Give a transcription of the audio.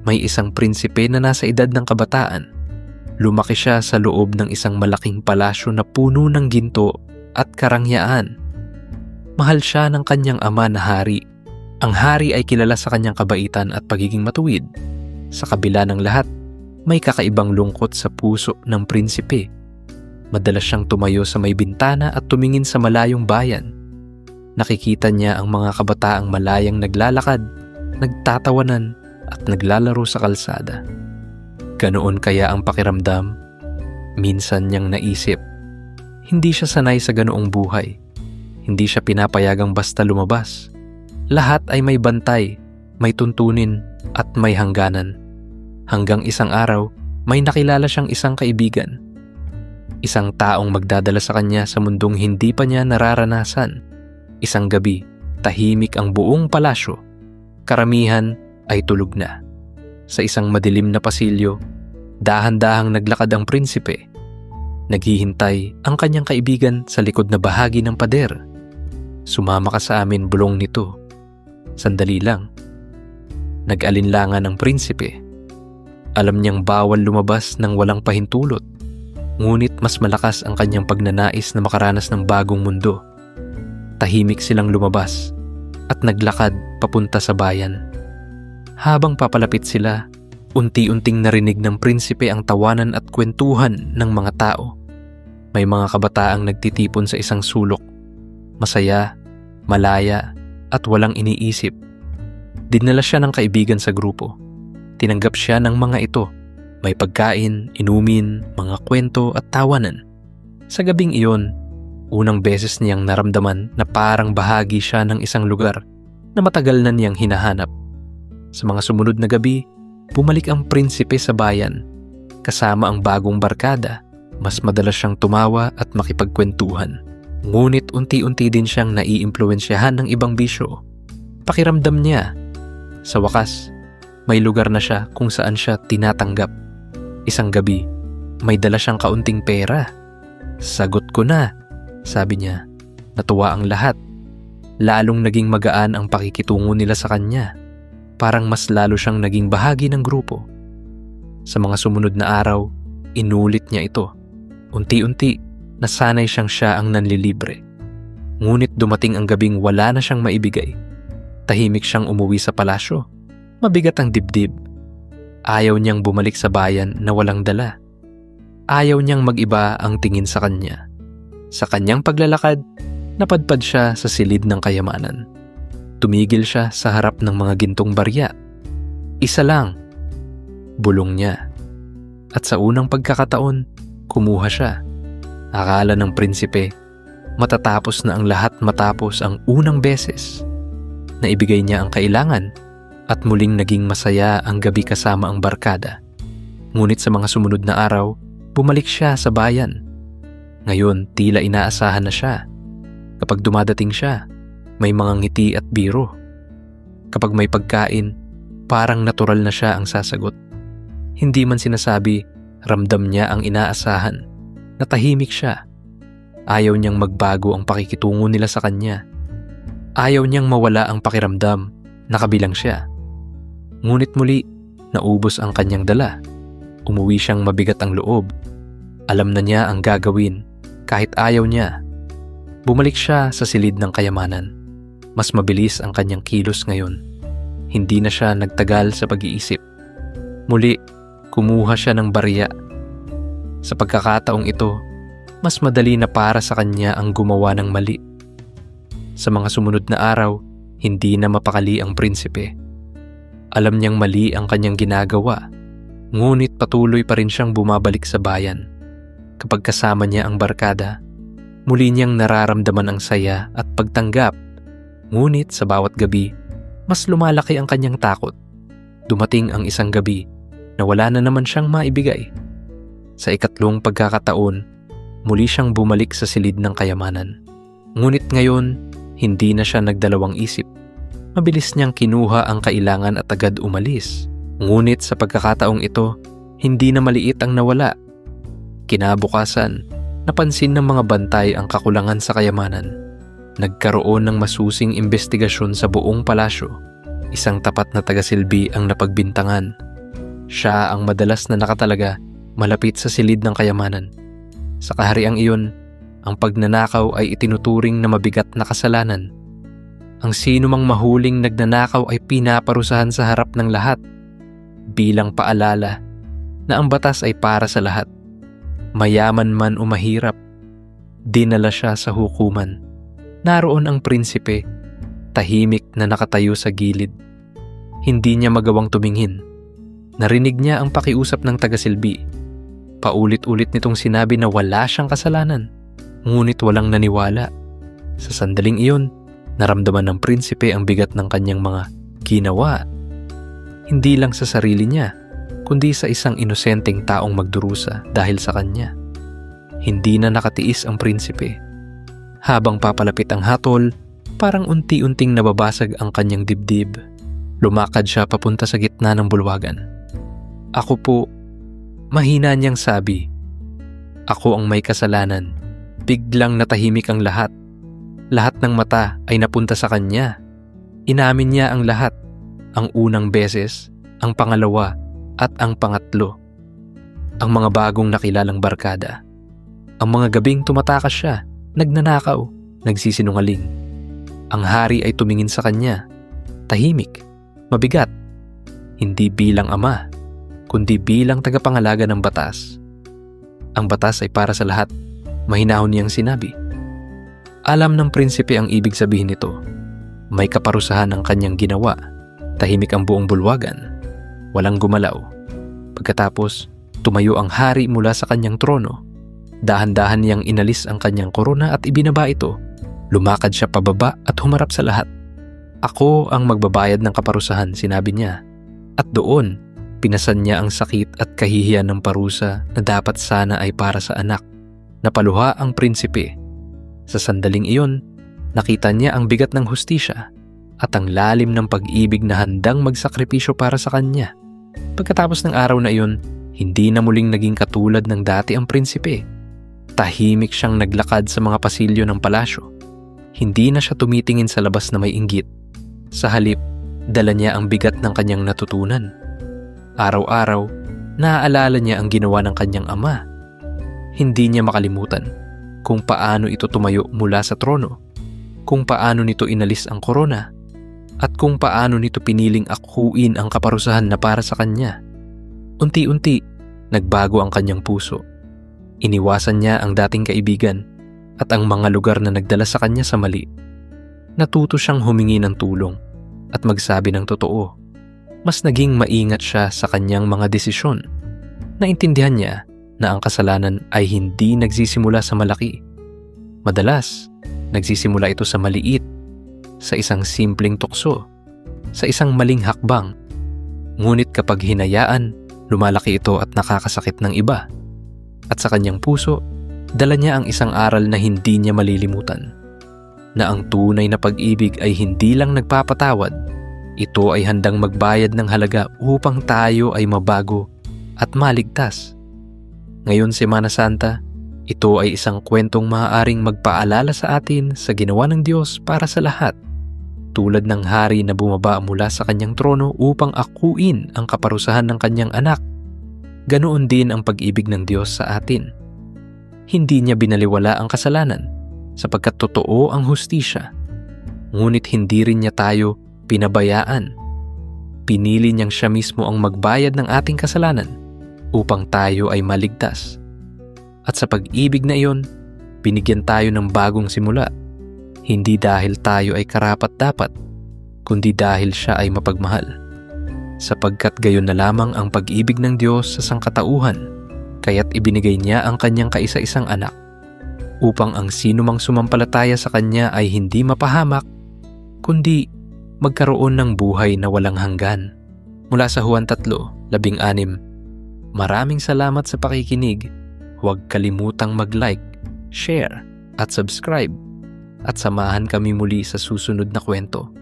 May isang prinsipe na nasa edad ng kabataan. Lumaki siya sa loob ng isang malaking palasyo na puno ng ginto at karangyaan. Mahal siya ng kanyang ama na hari. Ang hari ay kilala sa kanyang kabaitan at pagiging matuwid. Sa kabila ng lahat, may kakaibang lungkot sa puso ng prinsipe. Madalas siyang tumayo sa may bintana at tumingin sa malayong bayan. Nakikita niya ang mga kabataang malayang naglalakad, nagtatawanan at naglalaro sa kalsada. Ganoon kaya ang pakiramdam? Minsan niyang naisip. Hindi siya sanay sa ganoong buhay. Hindi siya pinapayagang basta lumabas. Lahat ay may bantay, may tuntunin at may hangganan. Hanggang isang araw, may nakilala siyang isang kaibigan. Isang taong magdadala sa kanya sa mundong hindi pa niya nararanasan. Isang gabi, tahimik ang buong palasyo. Karamihan ay tulog na. Sa isang madilim na pasilyo, dahan-dahang naglakad ang prinsipe. Naghihintay ang kanyang kaibigan sa likod na bahagi ng pader. "Sumama ka sa amin," bulong nito. Sandali lang. Nag-alinlangan ang prinsipe. Alam niyang bawal lumabas ng walang pahintulot. Ngunit mas malakas ang kanyang pagnanais na makaranas ng bagong mundo. Tahimik silang lumabas at naglakad papunta sa bayan. Habang papalapit sila, unti-unting narinig ng prinsipe ang tawanan at kwentuhan ng mga tao. May mga kabataang nagtitipon sa isang sulok. Masaya, malaya, at walang iniisip. Dinala siya ng kaibigan sa grupo. Tinanggap siya ng mga ito. May pagkain, inumin, mga kwento at tawanan. Sa gabing iyon, unang beses niyang naramdaman na parang bahagi siya ng isang lugar na matagal na niyang hinahanap. Sa mga sumunod na gabi, bumalik ang prinsipe sa bayan. Kasama ang bagong barkada, mas madalas siyang tumawa at makipagkwentuhan. Ngunit unti-unti din siyang naiimpluwensyahan ng ibang bisyo. Pakiramdam niya, sa wakas, may lugar na siya kung saan siya tinatanggap. Isang gabi, may dala siyang kaunting pera. "Sagot ko na," sabi niya. Natuwa ang lahat. Lalong naging magaan ang pakikitungo nila sa kanya. Parang mas lalo siyang naging bahagi ng grupo. Sa mga sumunod na araw, inulit niya ito. Unti-unti, nasanay siyang siya ang nanlilibre. Ngunit dumating ang gabing wala na siyang maibigay. Tahimik siyang umuwi sa palasyo. Mabigat ang dibdib. Ayaw niyang bumalik sa bayan na walang dala. Ayaw niyang mag-iba ang tingin sa kanya. Sa kanyang paglalakad, napadpad siya sa silid ng kayamanan. Tumigil siya sa harap ng mga gintong barya. "Isa lang," bulong niya. At sa unang pagkakataon, kumuha siya. Akala ng prinsipe, matatapos na ang lahat matapos ang unang beses. Naibigay niya ang kailangan at muling naging masaya ang gabi kasama ang barkada. Ngunit sa mga sumunod na araw, bumalik siya sa bayan. Ngayon, tila inaasahan na siya. Kapag dumadating siya, may mga ngiti at biro. Kapag may pagkain, parang natural na siya ang sasagot. Hindi man sinasabi, ramdam niya ang inaasahan. Natahimik siya. Ayaw niyang magbago ang pakikitungo nila sa kanya. Ayaw niyang mawala ang pakiramdam na kabilang siya. Ngunit muli, naubos ang kanyang dala. Umuwi siyang mabigat ang loob. Alam na niya ang gagawin kahit ayaw niya. Bumalik siya sa silid ng kayamanan. Mas mabilis ang kanyang kilos ngayon. Hindi na siya nagtagal sa pag-iisip. Muli, kumuha siya ng barya. Sa pagkakataong ito, mas madali na para sa kanya ang gumawa ng mali. Sa mga sumunod na araw, hindi na mapakali ang prinsipe. Alam niyang mali ang kanyang ginagawa, ngunit patuloy pa rin siyang bumabalik sa bayan. Kapag kasama niya ang barkada, muli niyang nararamdaman ang saya at pagtanggap. Ngunit sa bawat gabi, mas lumalaki ang kanyang takot. Dumating ang isang gabi na wala na naman siyang maibigay. Sa ikatlong pagkakataon, muli siyang bumalik sa silid ng kayamanan. Ngunit ngayon, hindi na siya nagdalawang isip. Mabilis niyang kinuha ang kailangan at agad umalis. Ngunit sa pagkakataong ito, hindi na maliit ang nawala. Kinabukasan, napansin ng mga bantay ang kakulangan sa kayamanan. Nagkaroon ng masusing imbestigasyon sa buong palasyo. Isang tapat na tagasilbi ang napagbintangan. Siya ang madalas na nakatalaga malapit sa silid ng kayamanan. Sa kahariang iyon, ang pagnanakaw ay itinuturing na mabigat na kasalanan. Ang sino mang mahuling nagnanakaw ay pinaparusahan sa harap ng lahat bilang paalala na ang batas ay para sa lahat. Mayaman man o mahirap, dinala siya sa hukuman. Naroon ang prinsipe, tahimik na nakatayo sa gilid. Hindi niya magawang tumingin. Narinig niya ang pakiusap ng tagasilbi. Paulit-ulit nitong sinabi na wala siyang kasalanan, ngunit walang naniwala. Sa sandaling iyon, naramdaman ng prinsipe ang bigat ng kanyang mga ginawa. Hindi lang sa sarili niya, kundi sa isang inosenteng taong magdurusa dahil sa kanya. Hindi na nakatiis ang prinsipe. Habang papalapit ang hatol, parang unti-unting nababasag ang kanyang dibdib. Lumakad siya papunta sa gitna ng bulwagan. "Ako po," mahina niyang sabi. "Ako ang may kasalanan." Biglang natahimik ang lahat. Lahat ng mata ay napunta sa kanya. Inamin niya ang lahat. Ang unang beses, ang pangalawa, at ang pangatlo. Ang mga bagong nakilalang barkada. Ang mga gabing tumatakas siya, nagnanakaw, nagsisinungaling. Ang hari ay tumingin sa kanya. Tahimik, mabigat. Hindi bilang ama, kundi bilang tagapangalaga ng batas. Ang batas ay para sa lahat, mahinahon niyang sinabi. Alam ng prinsipe ang ibig sabihin nito. May kaparusahan ang kanyang ginawa. Tahimik ang buong bulwagan. Walang gumalaw. Pagkatapos, tumayo ang hari mula sa kanyang trono. Dahan-dahan niyang inalis ang kanyang korona at ibinaba ito. Lumakad siya pababa at humarap sa lahat. "Ako ang magbabayad ng kaparusahan," sinabi niya. At doon, pinasan niya ang sakit at kahihiyan ng parusa na dapat sana ay para sa anak. Napaluha ang prinsipe. Sa sandaling iyon, nakita niya ang bigat ng hustisya at ang lalim ng pag-ibig na handang magsakripisyo para sa kanya. Pagkatapos ng araw na iyon, hindi na muling naging katulad ng dati ang prinsipe. Tahimik siyang naglakad sa mga pasilyo ng palasyo. Hindi na siya tumitingin sa labas na may inggit. Sa halip, dala niya ang bigat ng kanyang natutunan. Araw-araw, naaalala niya ang ginawa ng kanyang ama. Hindi niya makalimutan kung paano ito tumayo mula sa trono, kung paano nito inalis ang korona, at kung paano nito piniling akuin ang kaparusahan na para sa kanya. Unti-unti, nagbago ang kanyang puso. Iniwasan niya ang dating kaibigan at ang mga lugar na nagdala sa kanya sa mali. Natuto siyang humingi ng tulong at magsabi ng totoo. Mas naging maingat siya sa kanyang mga desisyon. Naintindihan niya na ang kasalanan ay hindi nagsisimula sa malaki. Madalas, nagsisimula ito sa maliit, sa isang simpleng tukso, sa isang maling hakbang. Ngunit kapag hinayaan, lumalaki ito at nakakasakit ng iba. At sa kanyang puso, dala niya ang isang aral na hindi niya malilimutan. Na ang tunay na pag-ibig ay hindi lang nagpapatawad, ito ay handang magbayad ng halaga upang tayo ay mabago at maligtas. Ngayon, Semana Santa, ito ay isang kwentong maaaring magpaalala sa atin sa ginawa ng Diyos para sa lahat. Tulad ng hari na bumaba mula sa kanyang trono upang akuin ang kaparusahan ng kanyang anak, ganoon din ang pag-ibig ng Diyos sa atin. Hindi niya binaliwala ang kasalanan sapagkat totoo ang hustisya. Ngunit hindi rin niya tayo pinabayaan. Pinili niyang siya mismo ang magbayad ng ating kasalanan upang tayo ay maligtas. At sa pag-ibig na iyon, binigyan tayo ng bagong simula. Hindi dahil tayo ay karapat-dapat, kundi dahil siya ay mapagmahal. Sapagkat gayon na lamang ang pag-ibig ng Diyos sa sangkatauhan, kaya't ibinigay niya ang kanyang kaisa-isang anak, upang ang sinumang sumampalataya sa kanya ay hindi mapahamak, kundi magkaroon ng buhay na walang hanggan. Mula sa Juan 3:16. Maraming salamat sa pakikinig. Huwag kalimutang mag-like, share, at subscribe. At samahan kami muli sa susunod na kwento.